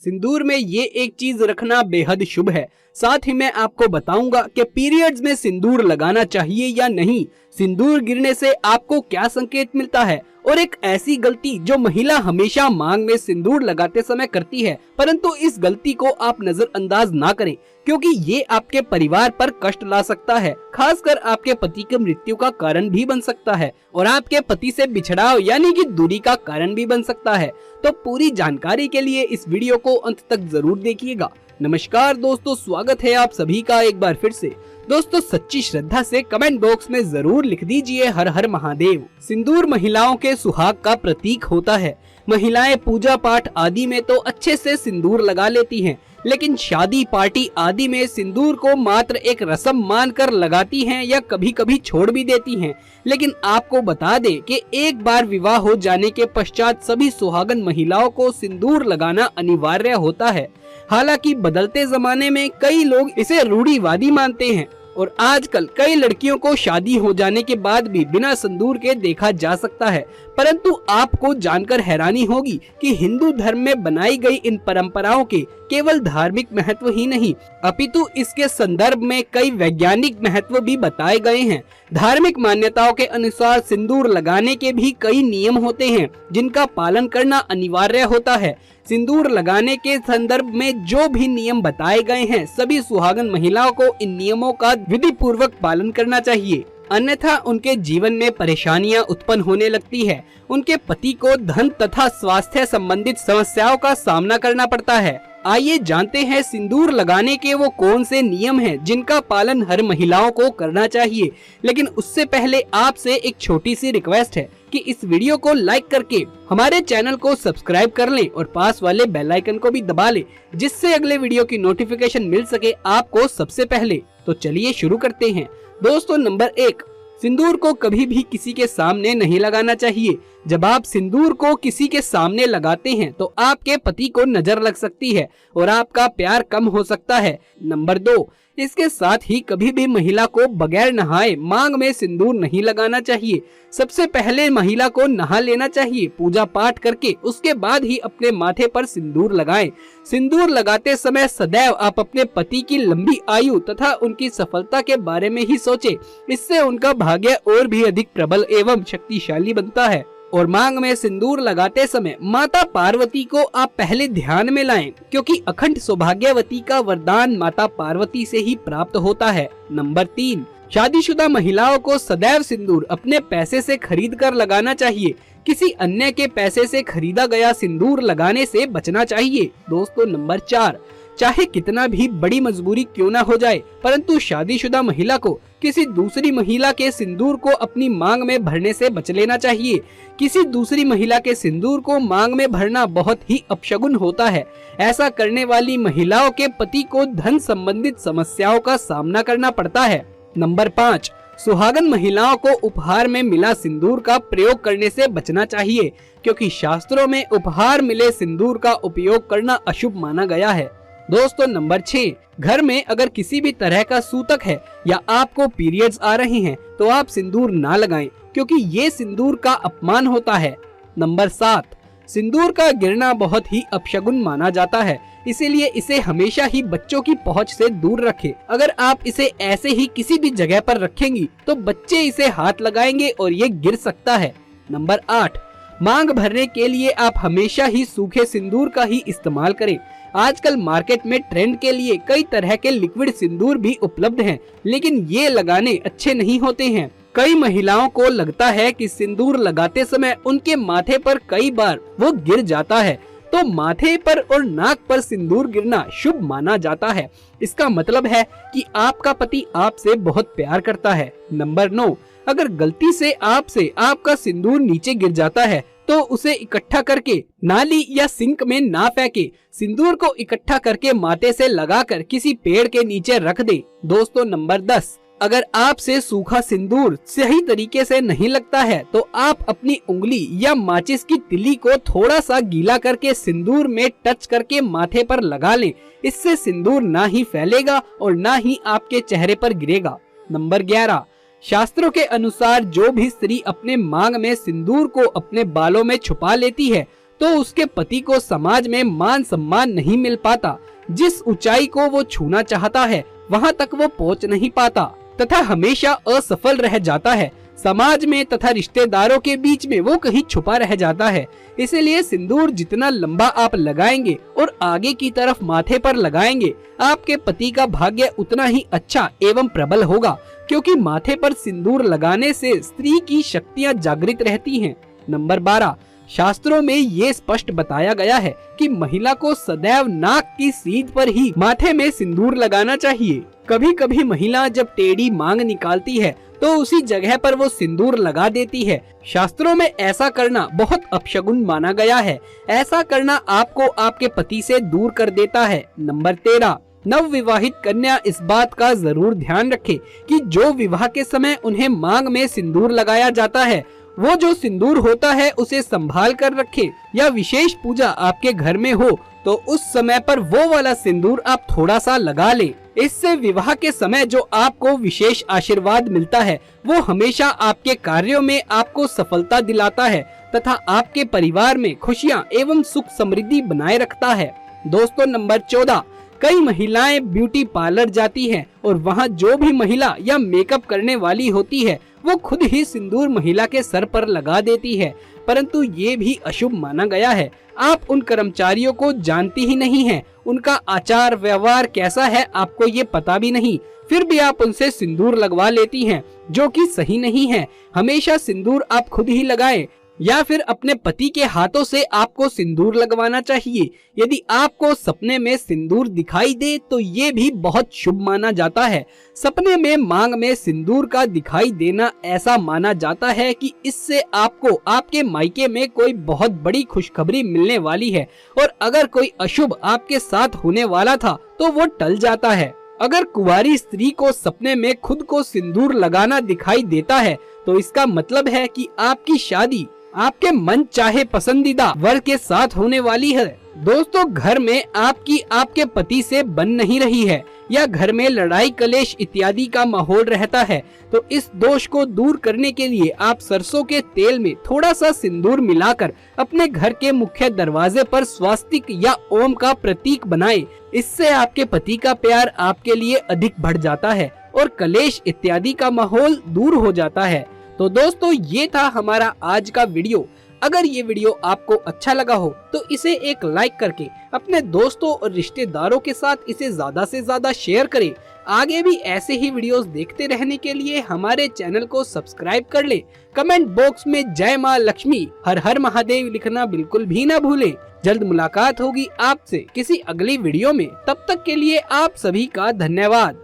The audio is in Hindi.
सिंदूर में ये एक चीज रखना बेहद शुभ है। साथ ही मैं आपको बताऊंगा कि पीरियड्स में सिंदूर लगाना चाहिए या नहीं, सिंदूर गिरने से आपको क्या संकेत मिलता है और एक ऐसी गलती जो महिला हमेशा मांग में सिंदूर लगाते समय करती है, परंतु इस गलती को आप नजरअंदाज ना करें क्योंकि ये आपके परिवार पर कष्ट ला सकता है, खासकर आपके पति की मृत्यु का कारण भी बन सकता है और आपके पति से बिछड़ाव यानी कि दूरी का कारण भी बन सकता है। तो पूरी जानकारी के लिए इस वीडियो को अंत तक जरूर देखिएगा। नमस्कार दोस्तों, स्वागत है आप सभी का एक बार फिर से। दोस्तों, सच्ची श्रद्धा से कमेंट बॉक्स में जरूर लिख दीजिए हर हर महादेव। सिंदूर महिलाओं के सुहाग का प्रतीक होता है। महिलाएं पूजा पाठ आदि में तो अच्छे से सिंदूर लगा लेती हैं, लेकिन शादी पार्टी आदि में सिंदूर को मात्र एक रस्म मानकर लगाती हैं या कभी कभी छोड़ भी देती हैं। लेकिन आपको बता दें कि एक बार विवाह हो जाने के पश्चात सभी सुहागन महिलाओं को सिंदूर लगाना अनिवार्य होता है। हालांकि बदलते जमाने में कई लोग इसे रूढ़िवादी मानते हैं और आजकल कई लड़कियों को शादी हो जाने के बाद भी बिना सिंदूर के देखा जा सकता है। परंतु आपको जानकर हैरानी होगी कि हिंदू धर्म में बनाई गई इन परंपराओं के केवल धार्मिक महत्व ही नहीं, अपितु इसके संदर्भ में कई वैज्ञानिक महत्व भी बताए गए हैं। धार्मिक मान्यताओं के अनुसार सिंदूर लगाने के भी कई नियम होते हैं जिनका पालन करना अनिवार्य होता है। सिंदूर लगाने के संदर्भ में जो भी नियम बताए गए हैं, सभी सुहागन महिलाओं को इन नियमों का विधि पूर्वक पालन करना चाहिए, अन्यथा उनके जीवन में परेशानियां उत्पन्न होने लगती है। उनके पति को धन तथा स्वास्थ्य संबंधित समस्याओं का सामना करना पड़ता है। आइए जानते हैं सिंदूर लगाने के वो कौन से नियम हैं जिनका पालन हर महिलाओं को करना चाहिए। लेकिन उससे पहले आपसे एक छोटी सी रिक्वेस्ट है कि इस वीडियो को लाइक करके हमारे चैनल को सब्सक्राइब कर लें और पास वाले बेल आइकन को भी दबा लें, जिससे अगले वीडियो की नोटिफिकेशन मिल सके आपको सबसे पहले। तो चलिए शुरू करते हैं। दोस्तों, नंबर 1, सिंदूर को कभी भी किसी के सामने नहीं लगाना चाहिए। जब आप सिंदूर को किसी के सामने लगाते हैं तो आपके पति को नजर लग सकती है और आपका प्यार कम हो सकता है। नंबर 2, इसके साथ ही कभी भी महिला को बगैर नहाए मांग में सिंदूर नहीं लगाना चाहिए। सबसे पहले महिला को नहा लेना चाहिए, पूजा पाठ करके उसके बाद ही अपने माथे पर सिंदूर लगाएं। सिंदूर लगाते समय सदैव आप अपने पति की लंबी आयु तथा उनकी सफलता के बारे में ही सोचें। इससे उनका भाग्य और भी अधिक प्रबल एवं शक्तिशाली बनता है। और मांग में सिंदूर लगाते समय माता पार्वती को आप पहले ध्यान में लाएं, क्योंकि अखंड सौभाग्यवती का वरदान माता पार्वती से ही प्राप्त होता है। नंबर 3, शादीशुदा महिलाओं को सदैव सिंदूर अपने पैसे से खरीद कर लगाना चाहिए। किसी अन्य के पैसे से खरीदा गया सिंदूर लगाने से बचना चाहिए। दोस्तों, नंबर 4, चाहे कितना भी बड़ी मजबूरी क्यों ना हो जाए, परंतु शादीशुदा महिला को किसी दूसरी महिला के सिंदूर को अपनी मांग में भरने से बच लेना चाहिए। किसी दूसरी महिला के सिंदूर को मांग में भरना बहुत ही अपशगुन होता है। ऐसा करने वाली महिलाओं के पति को धन संबंधित समस्याओं का सामना करना पड़ता है। नंबर 5, सुहागन महिलाओं को उपहार में मिला सिंदूर का प्रयोग करने से बचना चाहिए, क्योंकि शास्त्रों में उपहार मिले सिंदूर का उपयोग करना अशुभ माना गया है। दोस्तों, नंबर 6, घर में अगर किसी भी तरह का सूतक है या आपको पीरियड्स आ रहे हैं तो आप सिंदूर ना लगाएं, क्योंकि ये सिंदूर का अपमान होता है। नंबर 7, सिंदूर का गिरना बहुत ही अपशगुन माना जाता है, इसीलिए इसे हमेशा ही बच्चों की पहुंच से दूर रखें। अगर आप इसे ऐसे ही किसी भी जगह पर रखेंगी तो बच्चे इसे हाथ लगाएंगे और ये गिर सकता है। नंबर 8, मांग भरने के लिए आप हमेशा ही सूखे सिंदूर का ही इस्तेमाल करें। आजकल मार्केट में ट्रेंड के लिए कई तरह के लिक्विड सिंदूर भी उपलब्ध हैं, लेकिन ये लगाने अच्छे नहीं होते हैं। कई महिलाओं को लगता है कि सिंदूर लगाते समय उनके माथे पर कई बार वो गिर जाता है, तो माथे पर और नाक पर सिंदूर गिरना शुभ माना जाता है। इसका मतलब है कि आपका पति आपसे बहुत प्यार करता है। नंबर 9, अगर गलती से आपसे आपका सिंदूर नीचे गिर जाता है तो उसे इकट्ठा करके नाली या सिंक में ना फेंके। सिंदूर को इकट्ठा करके माथे से लगाकर किसी पेड़ के नीचे रख दे। दोस्तों, नंबर 10, अगर आपसे सूखा सिंदूर सही तरीके से नहीं लगता है तो आप अपनी उंगली या माचिस की तिली को थोड़ा सा गीला करके सिंदूर में टच करके माथे पर लगा लें। इससे सिंदूर ना ही फैलेगा और ना ही आपके चेहरे पर गिरेगा। नंबर 11, शास्त्रों के अनुसार जो भी स्त्री अपने मांग में सिंदूर को अपने बालों में छुपा लेती है तो उसके पति को समाज में मान सम्मान नहीं मिल पाता। जिस ऊंचाई को वो छूना चाहता है वहाँ तक वो पहुँच नहीं पाता तथा हमेशा असफल रह जाता है। समाज में तथा रिश्तेदारों के बीच में वो कहीं छुपा रह जाता है। इसीलिए सिंदूर जितना लंबा आप लगाएंगे और आगे की तरफ माथे पर लगाएंगे, आपके पति का भाग्य उतना ही अच्छा एवं प्रबल होगा, क्योंकि माथे पर सिंदूर लगाने से स्त्री की शक्तियाँ जागृत रहती हैं। नंबर 12, शास्त्रों में ये स्पष्ट बताया गया है कि महिला को सदैव नाक की सीध पर ही माथे में सिंदूर लगाना चाहिए। कभी कभी महिला जब टेढ़ी मांग निकालती है तो उसी जगह पर वो सिंदूर लगा देती है। शास्त्रों में ऐसा करना बहुत अपशगुन माना गया है। ऐसा करना आपको आपके पति से दूर कर देता है। नंबर 13, नव विवाहित कन्या इस बात का जरूर ध्यान रखे कि जो विवाह के समय उन्हें मांग में सिंदूर लगाया जाता है, वो जो सिंदूर होता है उसे संभाल कर रखे। या विशेष पूजा आपके घर में हो तो उस समय पर वो वाला सिंदूर आप थोड़ा सा लगा लें। इससे विवाह के समय जो आपको विशेष आशीर्वाद मिलता है वो हमेशा आपके कार्यों में आपको सफलता दिलाता है तथा आपके परिवार में खुशियां एवं सुख समृद्धि बनाए रखता है। दोस्तों, नंबर 14, कई महिलाएं ब्यूटी पार्लर जाती हैं और वहां जो भी महिला या मेकअप करने वाली होती है वो खुद ही सिंदूर महिला के सर पर लगा देती है, परंतु ये भी अशुभ माना गया है। आप उन कर्मचारियों को जानती ही नहीं हैं, उनका आचार व्यवहार कैसा है आपको ये पता भी नहीं, फिर भी आप उनसे सिंदूर लगवा लेती हैं, जो कि सही नहीं है। हमेशा सिंदूर आप खुद ही लगाएं या फिर अपने पति के हाथों से आपको सिंदूर लगवाना चाहिए। यदि आपको सपने में सिंदूर दिखाई दे तो ये भी बहुत शुभ माना जाता है। सपने में मांग में सिंदूर का दिखाई देना ऐसा माना जाता है कि इससे आपको आपके मायके में कोई बहुत बड़ी खुशखबरी मिलने वाली है और अगर कोई अशुभ आपके साथ होने वाला था तो वो टल जाता है। अगर कुंवारी स्त्री को सपने में खुद को सिंदूर लगाना दिखाई देता है तो इसका मतलब है कि आपकी शादी आपके मन चाहे पसंदीदा वर के साथ होने वाली है। दोस्तों, घर में आपकी आपके पति से बन नहीं रही है या घर में लड़ाई कलेश इत्यादि का माहौल रहता है तो इस दोष को दूर करने के लिए आप सरसों के तेल में थोड़ा सा सिंदूर मिलाकर अपने घर के मुख्य दरवाजे पर स्वास्तिक या ओम का प्रतीक बनाएं। इससे आपके पति का प्यार आपके लिए अधिक बढ़ जाता है और कलेश इत्यादि का माहौल दूर हो जाता है। तो दोस्तों, ये था हमारा आज का वीडियो। अगर ये वीडियो आपको अच्छा लगा हो तो इसे एक लाइक करके अपने दोस्तों और रिश्तेदारों के साथ इसे ज्यादा से ज्यादा शेयर करें। आगे भी ऐसे ही वीडियोस देखते रहने के लिए हमारे चैनल को सब्सक्राइब कर लें। कमेंट बॉक्स में जय माँ लक्ष्मी, हर हर महादेव लिखना बिल्कुल भी ना भूलें। जल्द मुलाकात होगी आपसे किसी अगली वीडियो में। तब तक के लिए आप सभी का धन्यवाद।